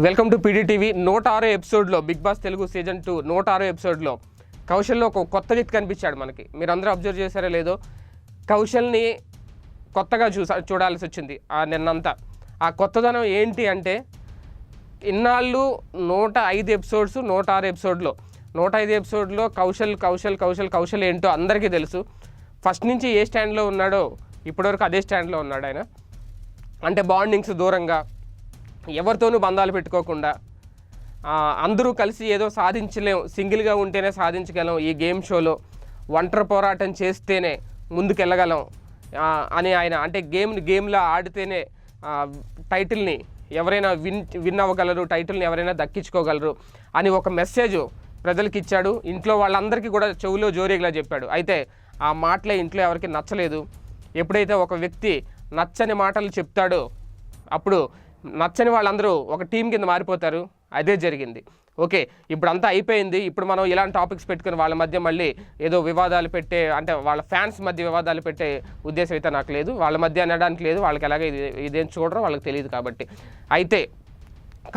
Welcome to PDTV. 106 ఎపిసోడ్లో big boss Telugu season 2 106 ఎపిసోడ్లో కౌశల్లో ఒక కొత్త వ్యక్తి కనిపించాడు మనకి. మీరు అందరూ అబ్జర్వ్ చేశారో లేదో, కౌశల్ని కొత్తగా చూడాల్సి వచ్చింది నిన్నంతా. ఆ కొత్తదనం ఏంటి అంటే, ఇన్నాళ్ళు 105 ఎపిసోడ్స్ 106 ఎపిసోడ్లో 105 ఎపిసోడ్లో కౌశల్ ఏంటో అందరికీ తెలుసు. ఫస్ట్ నుంచి ఏ స్టాండ్లో ఉన్నాడో ఇప్పటివరకు అదే స్టాండ్లో ఉన్నాడు ఆయన. అంటే బాండింగ్స్ దూరంగా, ఎవరితోనూ బంధాలు పెట్టుకోకుండా, అందరూ కలిసి ఏదో సాధించలేం, సింగిల్గా ఉంటేనే సాధించగలం ఈ గేమ్ షోలో, ఒంటరి పోరాటం చేస్తేనే ముందుకెళ్ళగలం అని ఆయన, అంటే గేమ్లో ఆడితేనే టైటిల్ని ఎవరైనా విన్ అవ్వగలరు, టైటిల్ని ఎవరైనా దక్కించుకోగలరు అని ఒక మెసేజ్ ప్రజలకు ఇచ్చాడు. ఇంట్లో వాళ్ళందరికీ కూడా చెవులో జోరీగా చెప్పాడు. అయితే ఆ మాటలే ఇంట్లో ఎవరికి నచ్చలేదు. ఎప్పుడైతే ఒక వ్యక్తి నచ్చని మాటలు చెప్తాడో అప్పుడు నచ్చని వాళ్ళందరూ ఒక టీం కింద మారిపోతారు. అదే జరిగింది. ఓకే, ఇప్పుడు అంతా అయిపోయింది. ఇప్పుడు మనం ఇలాంటి టాపిక్స్ పెట్టుకుని వాళ్ళ మధ్య మళ్ళీ ఏదో వివాదాలు పెట్టే, అంటే వాళ్ళ ఫ్యాన్స్ మధ్య వివాదాలు పెట్టే ఉద్దేశం అయితే నాకు లేదు. వాళ్ళ మధ్య అనడానికి లేదు. వాళ్ళకి ఎలాగే ఇదేం చూడరో వాళ్ళకి తెలియదు కాబట్టి. అయితే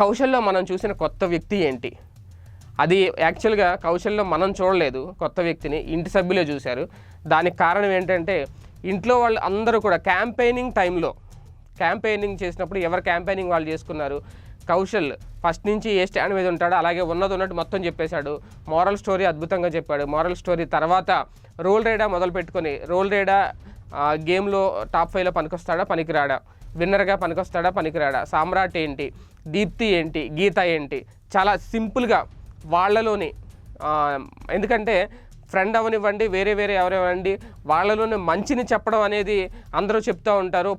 కౌశల్లో మనం చూసిన కొత్త వ్యక్తి ఏంటి? అది యాక్చువల్గా కౌశల్లో మనం చూడలేదు కొత్త వ్యక్తిని, ఇంటి సభ్యులే చూశారు. దానికి కారణం ఏంటంటే, ఇంట్లో వాళ్ళు అందరూ కూడా క్యాంపెయినింగ్ చేసినప్పుడు ఎవరు క్యాంపెయినింగ్ వాళ్ళు చేసుకున్నారు. కౌశల్ ఫస్ట్ నుంచి ఏ స్టాండ్ మీద ఉంటాడో అలాగే ఉన్నట్టు మొత్తం చెప్పేశాడు. మోరల్ స్టోరీ అద్భుతంగా చెప్పాడు. మోరల్ స్టోరీ తర్వాత రోల్ రైడా మొదలు పెట్టుకొని, రోల్ రైడా గేమ్లో టాప్ 5లో పనికొస్తాడా పనికిరాడా, విన్నర్గా పనికొస్తాడా పనికిరాడా, సామ్రాట్ ఏంటి, దీప్తి ఏంటి, గీత ఏంటి, చాలా సింపుల్గా వాళ్ళలోని, ఎందుకంటే ఫ్రెండ్ అవనివ్వండి, వేరే ఎవరివ్వండి, వాళ్ళలోనే మంచిని చెప్పడం అనేది అందరూ చెప్తూ ఉంటారు.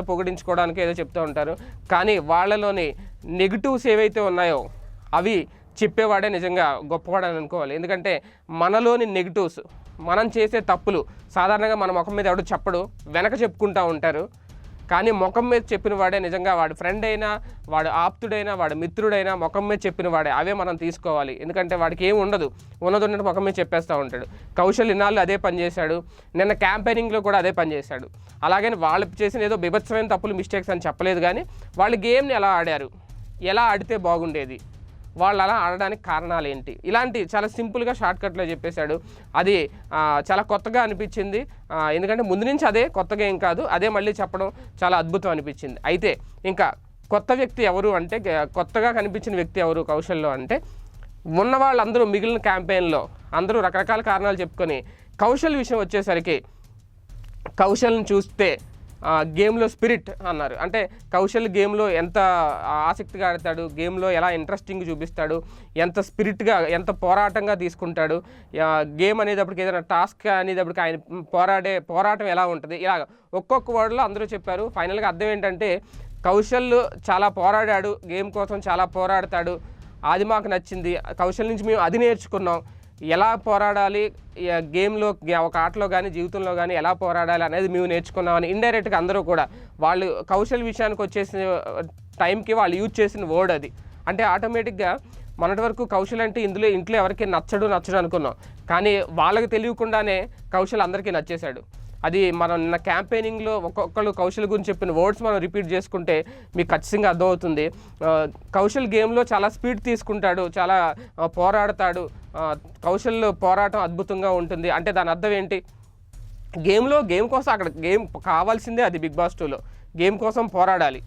పొగడించుకోవడానికి ఏదో చెప్తూ ఉంటారు. కానీ వాళ్ళలోని నెగిటివ్స్ ఏవైతే ఉన్నాయో అవి చెప్పేవాడే నిజంగా గొప్పవాడని అనుకోవాలి. ఎందుకంటే మనలోని నెగిటివ్స్, మనం చేసే తప్పులు సాధారణంగా మన ముఖం మీద ఎవడు చెప్పడు, వెనక చెప్పుకుంటూ ఉంటారు. కానీ ముఖం మీద చెప్పిన వాడే నిజంగా, వాడు ఫ్రెండ్ అయినా, వాడు ఆప్తుడైనా, వాడు మిత్రుడైనా ముఖం మీద చెప్పిన వాడే. అవే మనం తీసుకోవాలి. ఎందుకంటే వాడికి ఏమి ఉండదు, ఉన్నట్టు ముఖం మీద చెప్పేస్తూ ఉంటాడు. కౌశల్ ఇన్నాళ్ళు అదే పని చేశాడు. నిన్న క్యాంపెయినింగ్లో కూడా అదే పని చేశాడు. అలాగని వాళ్ళు చేసిన ఏదో బీభత్సమైన తప్పులు, మిస్టేక్స్ అని చెప్పలేదు. కానీ వాళ్ళు గేమ్ని ఎలా ఆడారు, ఎలా ఆడితే బాగుండేది, వాళ్ళు అలా ఆడడానికి కారణాలు ఏంటి, ఇలాంటి చాలా సింపుల్గా షార్ట్కట్లో చెప్పేశాడు. అది చాలా కొత్తగా అనిపించింది. ఎందుకంటే ముందు నుంచి అదే, కొత్తగా ఏం కాదు, అదే మళ్ళీ చెప్పడం చాలా అద్భుతం అనిపించింది. అయితే ఇంకా కొత్త వ్యక్తి ఎవరు అంటే, కొత్తగా కనిపించిన వ్యక్తి ఎవరు కౌశల్లో అంటే, ఉన్న వాళ్ళందరూ మిగిలిన క్యాంపెయిన్లో అందరూ రకరకాల కారణాలు చెప్పుకొని, కౌశల్ విషయం వచ్చేసరికి కౌశల్ని చూస్తే గేమ్లో స్పిరిట్ అన్నారు. అంటే కౌశల్ గేమ్లో ఎంత ఆసక్తిగా ఆడతాడు, గేమ్లో ఎలా ఇంట్రెస్టింగ్ చూపిస్తాడు, ఎంత స్పిరిట్గా, ఎంత పోరాటంగా తీసుకుంటాడు. గేమ్ అనేటప్పటికి, ఏదైనా టాస్క్ అనేటప్పటికి ఆయన పోరాటం ఎలా ఉంటుంది, ఇలా ఒక్కొక్క వర్డ్లో అందరూ చెప్పారు. ఫైనల్గా అర్థం ఏంటంటే, కౌశల్ చాలా పోరాడాడు, గేమ్ కోసం చాలా పోరాడతాడు. అది మాకు నచ్చింది. కౌశల్ నుంచి మేము అది నేర్చుకున్నాం. ఎలా పోరాడాలి గేమ్లో, ఒక ఆటలో కానీ జీవితంలో కానీ ఎలా పోరాడాలి అనేది మేము నేర్చుకున్నామని ఇండైరెక్ట్గా అందరూ కూడా, వాళ్ళు కౌశల్ విషయానికి వచ్చేసిన టైంకి వాళ్ళు యూజ్ చేసిన వర్డ్ అది. అంటే ఆటోమేటిక్గా మొన్నటి వరకు కౌశల్ అంటే ఇంట్లో ఎవరికి నచ్చడు అనుకున్నాం. కానీ వాళ్ళకి తెలియకుండానే కౌశల్ అందరికీ నచ్చేశాడు. అది మనం నిన్న క్యాంపెయినింగ్లో ఒక్కొక్కరు కౌశల్ గురించి చెప్పిన వర్డ్స్ మనం రిపీట్ చేసుకుంటే మీకు ఖచ్చితంగా అర్థమవుతుంది. కౌశల్ గేమ్లో చాలా స్పీడ్ తీసుకుంటాడు, చాలా పోరాడతాడు. కౌశల్ పోరాటం అద్భుతంగా ఉంటుంది. అంటే దాని అర్థం ఏంటి, గేమ్ కోసం, అక్కడ గేమ్ కావాల్సిందే అది. బిగ్ బాస్ 2లో గేమ్ కోసం పోరాడాలి.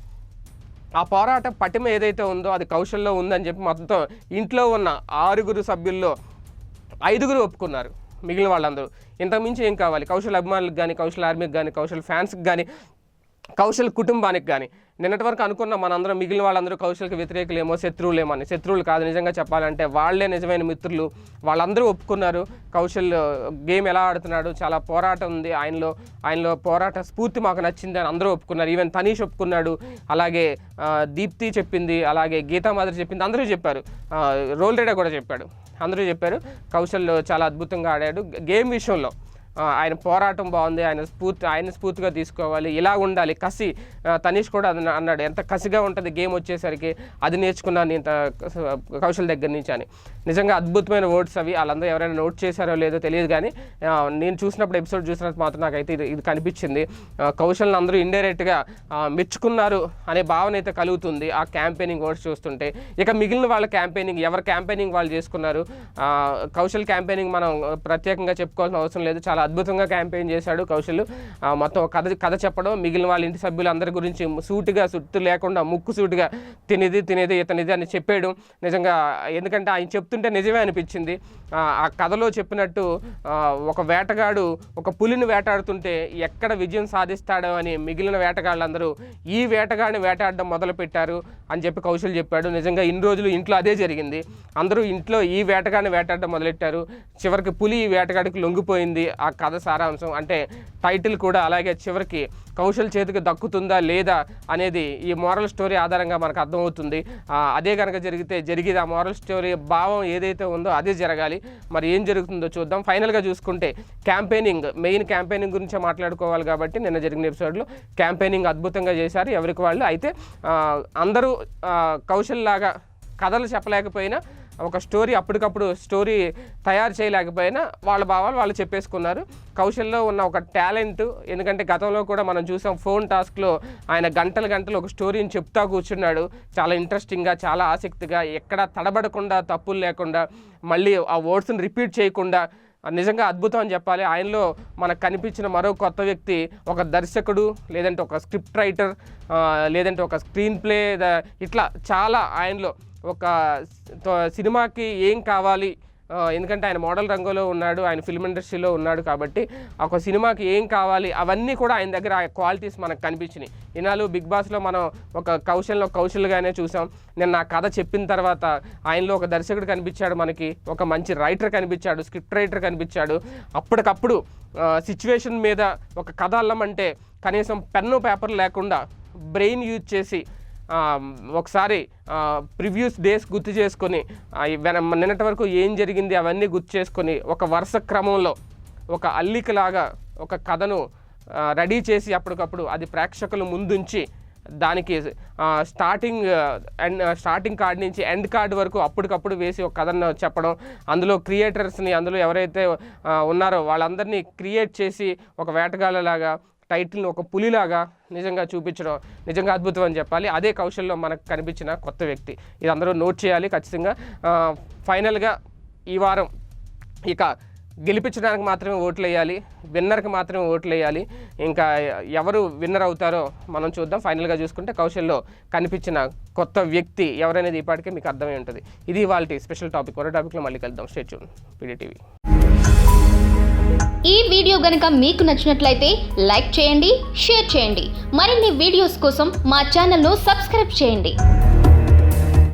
ఆ పోరాట పటిమ ఏదైతే ఉందో అది కౌశల్లో ఉందని చెప్పి మొత్తం ఇంట్లో ఉన్న 6 సభ్యుల్లో 5 ఒప్పుకున్నారు. మిగిలిన వాళ్ళందరూ ఇంతకుమించి ఏం కావాలి, కౌశల్ అభిమానులకు కానీ, కౌశల్ ఆర్మీకి కానీ, కౌశల్ ఫ్యాన్స్కి కానీ, కౌశల్ కుటుంబానికి కానీ. నిన్నటి వరకు అనుకున్న మనందరం, మిగిలిన వాళ్ళందరూ కౌశల్కి వ్యతిరేకులేమో, శత్రువులేమని. శత్రువులు కాదు, నిజంగా చెప్పాలంటే వాళ్ళే నిజమైన మిత్రులు. వాళ్ళందరూ ఒప్పుకున్నారు కౌశల్ గేమ్ ఎలా ఆడుతున్నాడు, చాలా పోరాటం ఉంది ఆయనలో పోరాట స్ఫూర్తి మాకు నచ్చింది అని అందరూ ఒప్పుకున్నారు. ఈవెన్ తనీష్ ఒప్పుకున్నాడు, అలాగే దీప్తి చెప్పింది, అలాగే గీతా మాదిరి చెప్పింది, అందరూ చెప్పారు. రోల్ రైడా కూడా చెప్పాడు, అందరూ చెప్పారు కౌశల్ చాలా అద్భుతంగా ఆడాడు. గేమ్ విషయంలో ఆయన పోరాటం బాగుంది, ఆయన స్ఫూర్తిగా తీసుకోవాలి, ఇలా ఉండాలి కసి. తనీష్ కూడా అన్నాడు ఎంత కసిగా ఉంటుంది గేమ్ వచ్చేసరికి, అది నేర్చుకున్నాను ఇంత కౌశల్ దగ్గర నుంచి అని. నిజంగా అద్భుతమైన వర్డ్స్ అవి. వాళ్ళందరూ ఎవరైనా నోట్ చేశారో లేదో తెలియదు, కానీ నేను చూసినప్పుడు ఎపిసోడ్ చూసినప్పుడు మాత్రం నాకైతే ఇది కనిపించింది. కౌశల్ని అందరూ ఇండైరెక్ట్గా మెచ్చుకున్నారు అనే భావన అయితే కలుగుతుంది ఆ క్యాంపెయినింగ్ వర్డ్స్ చూస్తుంటే. ఇక మిగిలిన వాళ్ళ క్యాంపెయినింగ్, ఎవరి క్యాంపెయినింగ్ వాళ్ళు చేసుకున్నారు. కౌశల్ క్యాంపెయినింగ్ మనం ప్రత్యేకంగా చెప్పుకోవాల్సిన అవసరం లేదు, చాలా అద్భుతంగా క్యాంపెయిన్ చేశాడు కౌశల్. మొత్తం కథ చెప్పడం, మిగిలిన వాళ్ళ ఇంటి సభ్యులందరి గురించి సూటిగా సుట్టు లేకుండా ముక్కు సూటిగా తినేది ఇతనిది అని చెప్పాడు. నిజంగా ఎందుకంటే ఆయన చెప్తుంటే నిజమే అనిపించింది. ఆ కథలో చెప్పినట్టు ఒక వేటగాడు ఒక పులిని వేటాడుతుంటే ఎక్కడ విజయం సాధిస్తాడో అని మిగిలిన వేటగాళ్ళందరూ ఈ వేటగాడిని వేటాడడం మొదలుపెట్టారు అని చెప్పి కౌశల్ చెప్పాడు. నిజంగా ఇన్ని రోజులు ఇంట్లో అదే జరిగింది. అందరూ ఇంట్లో ఈ వేటగాడిని వేటాడడం మొదలెట్టారు. చివరికి పులి ఈ వేటగాడికి లొంగిపోయింది. ఆ కథ సారాంశం అంటే టైటిల్ కూడా అలాగే చివరికి కౌశల్ చేతికి దక్కుతుందా లేదా అనేది ఈ మోరల్ స్టోరీ ఆధారంగా మనకు అర్థమవుతుంది. అదే కనుక జరిగేది ఆ మోరల్ స్టోరీ భావం ఏదైతే ఉందో అదే జరగాలి. మరి ఏం జరుగుతుందో చూద్దాం. ఫైనల్గా చూసుకుంటే మెయిన్ క్యాంపెయినింగ్ గురించే మాట్లాడుకోవాలి కాబట్టి నిన్న జరిగిన ఎపిసోడ్లో క్యాంపెయినింగ్ అద్భుతంగా చేశారు ఎవరికి వాళ్ళు. అయితే అందరూ కౌశల్ లాగా కథలు చెప్పలేకపోయినా, ఒక స్టోరీ అప్పటికప్పుడు స్టోరీ తయారు చేయలేకపోయినా వాళ్ళ భావాలు వాళ్ళు చెప్పేసుకున్నారు. కౌశల్లో ఉన్న ఒక టాలెంట్, ఎందుకంటే గతంలో కూడా మనం చూసాం ఫోన్ టాస్క్లో ఆయన గంటలు ఒక స్టోరీని చెప్తా కూర్చున్నాడు. చాలా ఇంట్రెస్టింగ్గా, చాలా ఆసక్తిగా, ఎక్కడ తడబడకుండా, తప్పులు లేకుండా, మళ్ళీ ఆ వర్డ్స్ని రిపీట్ చేయకుండా నిజంగా అద్భుతం అని చెప్పాలి. ఆయనలో మనకు కనిపించిన మరో కొత్త వ్యక్తి ఒక దర్శకుడు, లేదంటే ఒక స్క్రిప్ట్ రైటర్, లేదంటే ఒక స్క్రీన్ ప్లే, ఇట్లా చాలా ఆయనలో ఒక సినిమాకి ఏం కావాలి, ఎందుకంటే ఆయన మోడల్ రంగంలో ఉన్నాడు, ఆయన ఫిల్మ్ ఇండస్ట్రీలో ఉన్నాడు కాబట్టి ఒక సినిమాకి ఏం కావాలి అవన్నీ కూడా ఆయన దగ్గర ఆ క్వాలిటీస్ మనకు కనిపించినాయి. ఇన్నాళ్ళు బిగ్ బాస్లో మనం ఒక కౌశల్గానే చూసాం. నేను నా కథ చెప్పిన తర్వాత ఆయనలో ఒక దర్శకుడు కనిపించాడు, మనకి ఒక మంచి రైటర్ కనిపించాడు, స్క్రిప్ట్ రైటర్ కనిపించాడు. అప్పటికప్పుడు సిచ్యువేషన్ మీద ఒక కథ అల్లమంటే కనీసం పెన్ను పేపర్ లేకుండా బ్రెయిన్ యూజ్ చేసి ఒకసారి ప్రివ్యూస్ డేస్ గుర్తు చేసుకొని నిన్నటి వరకు ఏం జరిగింది అవన్నీ గుర్తు చేసుకొని ఒక వరుస క్రమంలో ఒక అల్లికలాగా ఒక కథను రెడీ చేసి అప్పటికప్పుడు అది ప్రేక్షకుల ముందుంచి దానికి స్టార్టింగ్ కార్డ్ నుంచి ఎండ్ కార్డ్ వరకు అప్పటికప్పుడు వేసి ఒక కథను చెప్పడం, అందులో క్రియేటర్స్ని, అందులో ఎవరైతే ఉన్నారో వాళ్ళందరినీ క్రియేట్ చేసి ఒక వేటగాళ్ళలాగా టైటిల్ని ఒక పులిలాగా నిజంగా చూపించడం నిజంగా అద్భుతం అని చెప్పాలి. అదే కౌశల్లో మనకు కనిపించిన కొత్త వ్యక్తి. ఇది అందరూ నోట్ చేయాలి ఖచ్చితంగా. ఫైనల్గా ఈ వారం ఇక గెలిపించడానికి మాత్రమే ఓట్లు వేయాలి, విన్నర్కి మాత్రమే ఓట్లు వేయాలి. ఇంకా ఎవరు విన్నర్ అవుతారో మనం చూద్దాం. ఫైనల్గా చూసుకుంటే కౌశల్లో కనిపించిన కొత్త వ్యక్తి ఎవరనేది ఇప్పటికే మీకు అర్థమై ఉంటుంది. ఇది ఇవాల్టి స్పెషల్ టాపిక్. మరో టాపిక్లో మళ్ళీ కలుద్దాం. Stay tune PDTV. ఈ వీడియో గనుక మీకు నచ్చినట్లయితే లైక్ చేయండి, షేర్ చేయండి. మరిన్ని వీడియోస్ కోసం మా ఛానల్ను సబ్స్క్రైబ్ చేయండి.